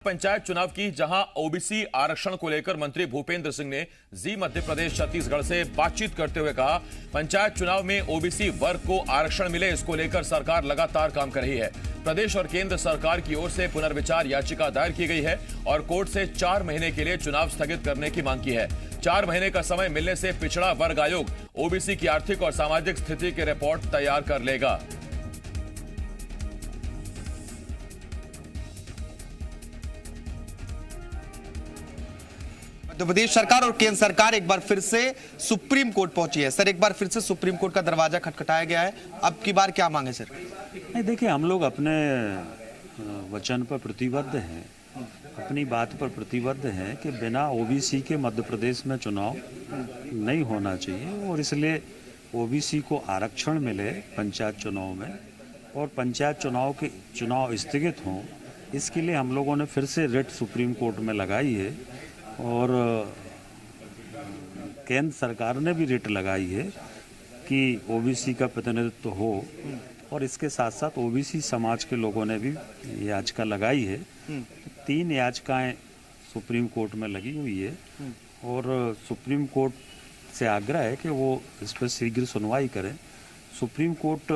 पंचायत चुनाव की जहां ओबीसी आरक्षण को लेकर मंत्री भूपेंद्र सिंह ने जी मध्य प्रदेश छत्तीसगढ़ से बातचीत करते हुए कहा, पंचायत चुनाव में ओबीसी वर्ग को आरक्षण मिले, इसको लेकर सरकार लगातार काम कर रही है। प्रदेश और केंद्र सरकार की ओर से पुनर्विचार याचिका दायर की गई है और कोर्ट से 4 महीने के लिए चुनाव स्थगित करने की मांग की है। 4 महीने का समय मिलने से पिछड़ा वर्ग आयोग ओबीसी की आर्थिक और सामाजिक स्थिति की रिपोर्ट तैयार कर लेगा। मध्य प्रदेश सरकार और केंद्र सरकार एक बार फिर से सुप्रीम कोर्ट पहुंची है। सर, एक बार फिर से सुप्रीम कोर्ट का दरवाजा खटखटाया गया है। अब की बार क्या मांगे सर? नहीं, देखिए, हम लोग अपने वचन पर प्रतिबद्ध हैं, अपनी बात पर प्रतिबद्ध हैं कि बिना ओबीसी के मध्य प्रदेश में चुनाव नहीं होना चाहिए और इसलिए ओबीसी को आरक्षण मिले पंचायत चुनाव में और पंचायत चुनाव स्थगित हों। इसके लिए हम लोगों ने फिर से रिट सुप्रीम कोर्ट में लगाई है और केंद्र सरकार ने भी रिट लगाई है कि ओबीसी का प्रतिनिधित्व हो और इसके साथ साथ ओबीसी समाज के लोगों ने भी याचिका लगाई है। 3 याचिकाएं सुप्रीम कोर्ट में लगी हुई है और सुप्रीम कोर्ट से आग्रह है कि वो इस पर शीघ्र सुनवाई करें। सुप्रीम कोर्ट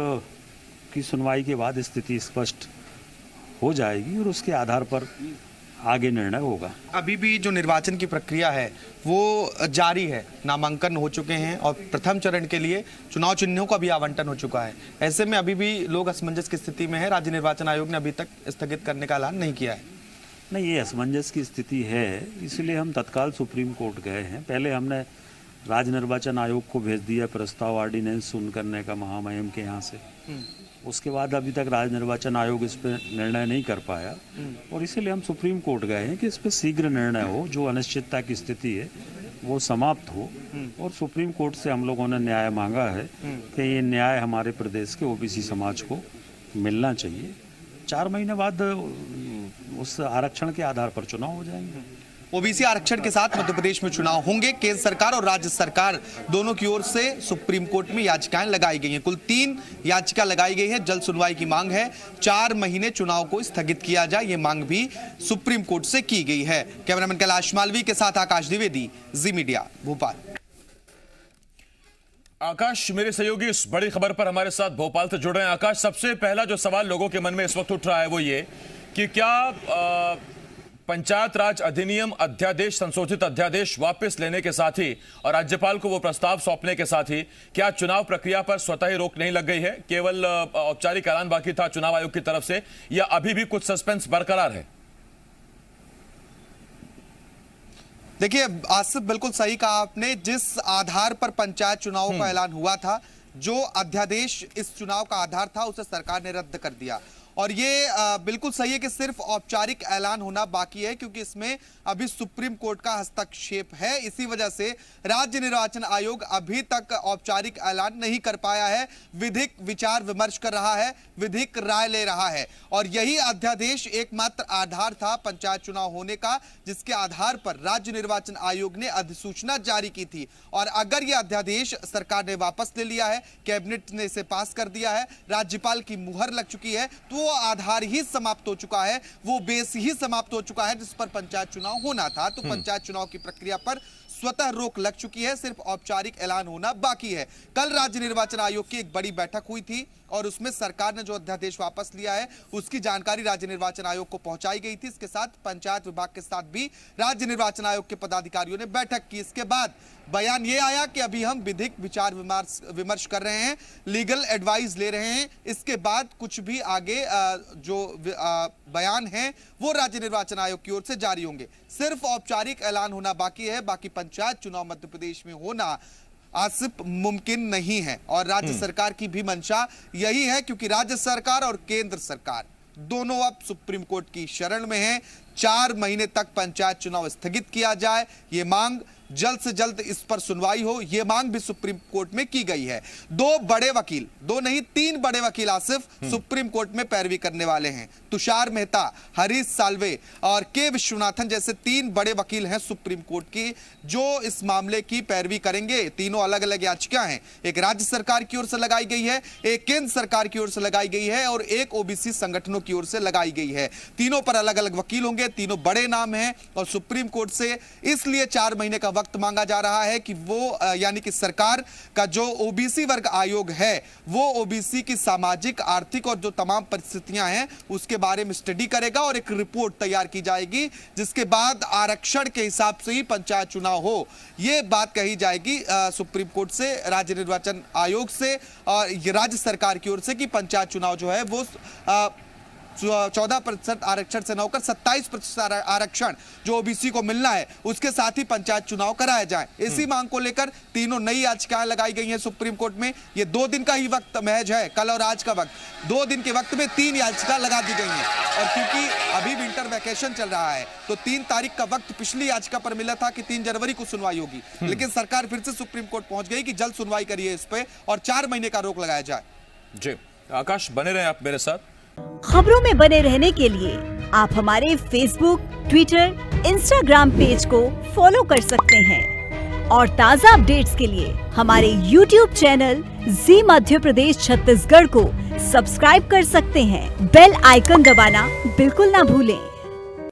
की सुनवाई के बाद स्थिति स्पष्ट हो जाएगी और उसके आधार पर आगे निर्णय होगा। अभी भी जो निर्वाचन की प्रक्रिया है वो जारी है, नामांकन हो चुके हैं और प्रथम चरण के लिए चुनाव चिन्हों का भी आवंटन हो चुका है। ऐसे में अभी भी लोग असमंजस की स्थिति में है। राज्य निर्वाचन आयोग ने अभी तक स्थगित करने का ऐलान नहीं किया है। नहीं, ये असमंजस की स्थिति है, इसलिए हम तत्काल सुप्रीम कोर्ट गए हैं। पहले हमने राज्य निर्वाचन आयोग को भेज दिया प्रस्ताव ऑर्डिनेंस सुन करने का महामहिम के यहाँ से। उसके बाद अभी तक राज्य निर्वाचन आयोग इस पर निर्णय नहीं कर पाया और इसीलिए हम सुप्रीम कोर्ट गए हैं कि इस पर शीघ्र निर्णय हो, जो अनिश्चितता की स्थिति है वो समाप्त हो। और सुप्रीम कोर्ट से हम लोगों ने न्याय मांगा है कि ये न्याय हमारे प्रदेश के ओबीसी समाज को मिलना चाहिए। 4 महीने बाद उस आरक्षण के आधार पर चुनाव हो जाएंगे। ओबीसी आरक्षण के साथ मध्य प्रदेश में चुनाव होंगे। केंद्र सरकार और राज्य सरकार दोनों की ओर से सुप्रीम कोर्ट में याचिकाएं लगाई गई हैं। कुल 3 याचिका लगाई गई है। जल्द सुनवाई की मांग है। 4 महीने चुनाव को स्थगित किया जाए, ये मांग भी सुप्रीम कोर्ट से की गई है। कैमरामैन कैलाश मालवी के साथ आकाश द्विवेदी, जी मीडिया, भोपाल। आकाश, मेरे सहयोगी इस बड़ी खबर पर हमारे साथ भोपाल से जुड़ रहे हैं। आकाश, सबसे पहला जो सवाल लोगों के मन में इस वक्त उठ रहा है वो ये कि क्या पंचायत राज अधिनियम अध्यादेश, संशोधित अध्यादेश वापस लेने के साथ ही और राज्यपाल को वो प्रस्ताव सौंपने के साथ ही क्या चुनाव प्रक्रिया पर स्वतः ही रोक नहीं लग गई है? केवल औपचारिक ऐलान बाकी था चुनाव आयोग की तरफ से, या अभी भी कुछ सस्पेंस बरकरार है? देखिए आसिफ, बिल्कुल सही कहा आपने। जिस आधार पर पंचायत चुनावों का ऐलान हुआ था, जो अध्यादेश इस चुनाव का आधार था, उसे सरकार ने रद्द कर दिया। और ये बिल्कुल सही है कि सिर्फ औपचारिक ऐलान होना बाकी है, क्योंकि इसमें अभी सुप्रीम कोर्ट का हस्तक्षेप है। इसी वजह से राज्य निर्वाचन आयोग अभी तक औपचारिक ऐलान नहीं कर पाया है। विधिक विचार विमर्श कर रहा है, विधिक राय ले रहा है और यही अध्यादेश एकमात्र आधार था पंचायत चुनाव होने का, जिसके आधार पर राज्य निर्वाचन आयोग ने अधिसूचना जारी की थी। और अगर यह अध्यादेश सरकार ने वापस ले लिया है, कैबिनेट ने इसे पास कर दिया है, राज्यपाल की मुहर लग चुकी है, तो वो आधार ही समाप्त हो चुका है, वो बेस ही समाप्त हो चुका है जिस पर पंचायत चुनाव होना था। तो पंचायत चुनाव की प्रक्रिया पर स्वतः रोक लग चुकी है, सिर्फ औपचारिक ऐलान होना बाकी है। कल राज्य निर्वाचन आयोग की एक बड़ी बैठक हुई थी और उसमें सरकार ने जो अध्यादेश वापस लिया है उसकी जानकारी राज्य निर्वाचन आयोग को पहुंचाई गई थी। इसके साथ पंचायत विभाग के साथ भी राज्य निर्वाचन आयोग के पदाधिकारियों ने बैठक की। इसके बाद बयान ये आया कि अभी हम विधिक विचार विमर्श कर रहे हैं, लीगल एडवाइस ले रहे हैं। इसके बाद कुछ भी आगे जो बयान है वो राज्य निर्वाचन आयोग की ओर से जारी होंगे। सिर्फ औपचारिक ऐलान होना बाकी है। बाकी पंचायत चुनाव मध्य प्रदेश में होना आसिफ मुमकिन नहीं है और राज्य सरकार की भी मंशा यही है, क्योंकि राज्य सरकार और केंद्र सरकार दोनों अब सुप्रीम कोर्ट की शरण में हैं। 4 महीने तक पंचायत चुनाव स्थगित किया जाए, ये मांग जल्द से जल्द इस पर सुनवाई हो, यह मांग भी सुप्रीम कोर्ट में की गई है। दो बड़े वकील, दो नहीं 3 बड़े वकील आसिफ सुप्रीम कोर्ट में पैरवी करने वाले हैं। तुषार मेहता, हरीश साल्वे और के विश्वनाथन जैसे 3 बड़े वकील हैं सुप्रीम कोर्ट की, जो इस मामले की पैरवी करेंगे। तीनों अलग अलग याचिका हैं, एक राज्य सरकार की ओर से लगाई गई है, एक केंद्र सरकार की ओर से लगाई गई है और एक ओबीसी संगठनों की ओर से लगाई गई है। तीनों पर अलग अलग वकील होंगे, तीनों बड़े नाम हैं और सुप्रीम कोर्ट से इसलिए 4 महीने का वक्त मांगा जा रहा है कि वो यानी कि सरकार का जो ओबीसी वर्ग आयोग है वो ओबीसी की सामाजिक, आर्थिक और जो तमाम परिस्थितियां हैं उसके बारे में स्टडी करेगा और एक रिपोर्ट तैयार की जाएगी, जिसके बाद आरक्षण के हिसाब से ही पंचायत चुनाव हो, ये बात कही जाएगी सुप्रीम कोर्ट से, राज्य निर्वाचन आयोग से और राज्य सरकार की ओर से कि पंचायत चुनाव जो है वो 14% आरक्षण से न होकर 27% आरक्षण जो ओबीसी को मिलना है उसके साथ ही पंचायत चुनाव कराया जाए। इसी मांग को लेकर तीनों नई याचिकाएं लगाई गई हैं सुप्रीम कोर्ट में। ये 2 दिन का ही वक्त महज है, कल और आज का वक्त, 2 दिन के वक्त में 3 याचिका लगा दी गई हैं। और क्योंकि अभी विंटर वैकेशन चल रहा है तो 3 तारीख का वक्त पिछली याचिका पर मिला था कि 3 जनवरी को सुनवाई होगी, लेकिन सरकार फिर से सुप्रीम कोर्ट पहुंच गई कि जल्द सुनवाई करिए इस पे और 4 महीने का रोक लगाया जाए। जी आकाश, बने रहे आप मेरे साथ। खबरों में बने रहने के लिए आप हमारे फेसबुक, ट्विटर, इंस्टाग्राम पेज को फॉलो कर सकते हैं और ताज़ा अपडेट्स के लिए हमारे YouTube चैनल जी मध्य प्रदेश छत्तीसगढ़ को सब्सक्राइब कर सकते हैं। बेल आइकन दबाना बिल्कुल ना भूलें।